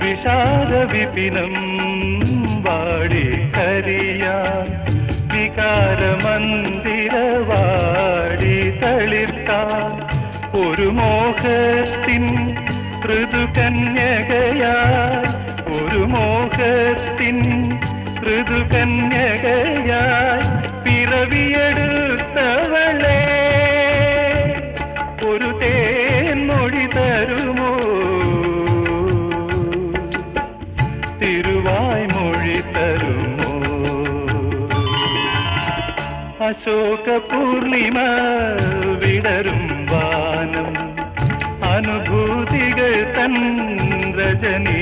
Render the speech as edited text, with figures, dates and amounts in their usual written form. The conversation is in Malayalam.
വിഷാദ വിപിനം വാടി കരിയാ വികാരമന്ദിരവാടി തളിർത്ത ഒരു മോഹത്തിൻ ഋതുകന്യകയായി ഒരു മോഹത്തിൻ ഋതുകന്യകയായി പിറവിയെടുത്തവളെ ഒരു തേൻമൊഴി തരുമോ തിരുവായ്മൊഴി തരുമോ അശോക പൂർണിമ വിടരും വാനം അനുഭൂതികൾ തൻ രജനീ